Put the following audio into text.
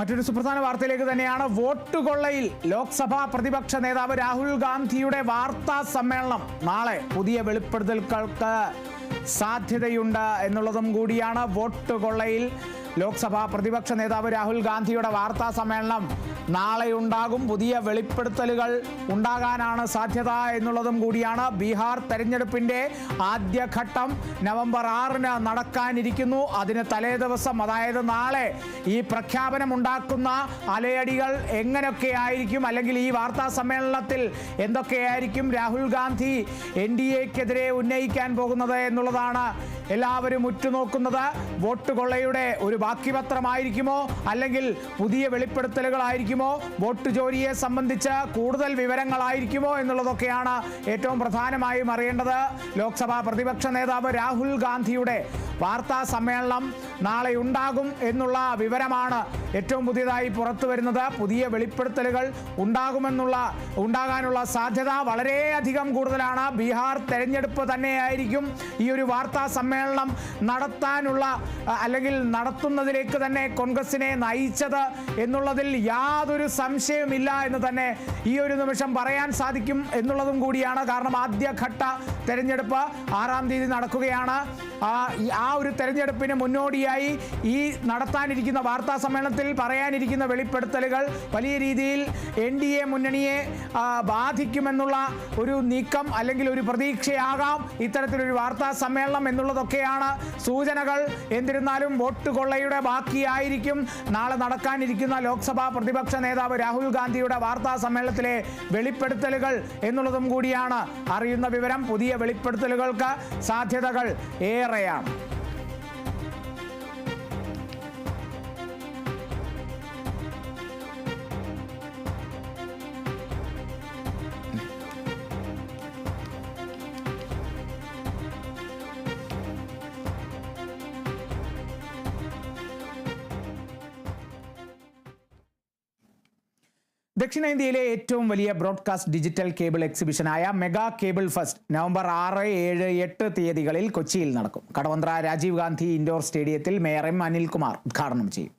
മറ്റൊരു സുപ്രധാന വാർത്തയിലേക്ക് തന്നെയാണ്. വോട്ട് കൊള്ളയിൽ ലോക്സഭാ പ്രതിപക്ഷ നേതാവ് രാഹുൽ ഗാന്ധിയുടെ വാർത്താ സമ്മേളനം നാളെ പുതിയ വെളിപ്പെടുത്തലുകൾക്ക് സാധ്യതയുണ്ട് എന്നുള്ളതും കൂടിയാണ്. വോട്ട് കൊള്ളയിൽ ലോക്സഭാ പ്രതിപക്ഷ നേതാവ് രാഹുൽ ഗാന്ധിയുടെ വാർത്താ സമ്മേളനം നാളെ ഉണ്ടാകും. പുതിയ വെളിപ്പെടുത്തലുകൾ ഉണ്ടാകാനാണ് സാധ്യത എന്നുള്ളതും കൂടിയാണ്. ബീഹാർ തെരഞ്ഞെടുപ്പിന്റെ ആദ്യഘട്ടം നവംബർ 6-ന് നടക്കാനിരിക്കുന്നു. അതിന് തലേ ദിവസം, അതായത് നാളെ, ഈ പ്രഖ്യാപനം ഉണ്ടാക്കുന്ന അലയടികൾ എങ്ങനെയൊക്കെ ആയിരിക്കും, അല്ലെങ്കിൽ ഈ വാർത്താ സമ്മേളനത്തിൽ എന്തൊക്കെയായിരിക്കും രാഹുൽ ഗാന്ധി NDAക്കെതിരെ ഉന്നയിക്കാൻ പോകുന്നത് എന്നുള്ളതാണ് എല്ലാവരും ഉറ്റുനോക്കുന്നത്. വോട്ട് കൊള്ളയുടെ ഒരു ബാക്കിപത്രമായിരിക്കുമോ, അല്ലെങ്കിൽ പുതിയ വെളിപ്പെടുത്തലുകളായിരിക്കുമോ, വോട്ട് ചോരിയെ സംബന്ധിച്ച് കൂടുതൽ വിവരങ്ങളായിരിക്കുമോ എന്നുള്ളതൊക്കെയാണ് ഏറ്റവും പ്രധാനമായും അറിയേണ്ടത്. ലോക്സഭാ പ്രതിപക്ഷ നേതാവ് രാഹുൽ ഗാന്ധിയുടെ വാർത്താ സമ്മേളനം നാളെ ഉണ്ടാകും എന്നുള്ള വിവരമാണ് ഏറ്റവും പുതിയതായി പുറത്തു വരുന്നത്. പുതിയ വെളിപ്പെടുത്തലുകൾ ഉണ്ടാകാനുള്ള സാധ്യത വളരെയധികം കൂടുതലാണ്. ബീഹാർ തെരഞ്ഞെടുപ്പ് തന്നെയായിരിക്കും ഈ ഒരു വാർത്താ സമ്മേളനം നടത്താനുള്ള, അല്ലെങ്കിൽ നടത്തുന്നതിലേക്ക് തന്നെ കോൺഗ്രസിനെ നയിച്ചത് എന്നുള്ളതിൽ യാതൊരു സംശയവുമില്ല എന്ന് തന്നെ ഈ ഒരു നിമിഷം പറയാൻ സാധിക്കും എന്നുള്ളതും കൂടിയാണ്. കാരണം ആദ്യഘട്ട തെരഞ്ഞെടുപ്പ് 6-ാം തീയതി നടക്കുകയാണ്. ആ ഒരു തെരഞ്ഞെടുപ്പിന് മുന്നോടിയായി ഈ നടത്താനിരിക്കുന്ന വാർത്താ സമ്മേളനത്തിൽ പറയാനിരിക്കുന്ന വെളിപ്പെടുത്തലുകൾ വലിയ രീതിയിൽ NDA മുന്നണിയെ ബാധിക്കുമെന്നുള്ള ഒരു നീക്കം, അല്ലെങ്കിൽ ഒരു പ്രതീക്ഷയാകാം ഇത്തരത്തിലൊരു വാർത്താ സമ്മേളനം എന്നുള്ളതൊക്കെയാണ് സൂചനകൾ. എന്നിരുന്നാലും വോട്ട് കൊള്ളയുടെ ബാക്കിയായിരിക്കും നാളെ നടക്കാനിരിക്കുന്ന ലോക്സഭാ പ്രതിപക്ഷ നേതാവ് രാഹുൽ ഗാന്ധിയുടെ വാർത്താ സമ്മേളനത്തിലെ വെളിപ്പെടുത്തലുകൾ എന്നുള്ളതും കൂടിയാണ് അറിയുന്ന വിവരം. പുതിയ വെളിപ്പെടുത്തലുകൾക്ക് സാധ്യതകൾ ഏറെയാണ്. ദക്ഷിണേന്ത്യയിലെ ഏറ്റവും വലിയ ബ്രോഡ്കാസ്റ്റ് ഡിജിറ്റൽ കേബിൾ എക്സിബിഷനായ മെഗാ കേബിൾ ഫെസ്റ്റ് നവംബർ 6, 7, 8 തീയതികളിൽ കൊച്ചിയിൽ നടക്കും. കടവന്ത്ര രാജീവ് ഗാന്ധി ഇൻഡോർ സ്റ്റേഡിയത്തിൽ മേയർ M. അനിൽകുമാർ ഉദ്ഘാടനം ചെയ്യും.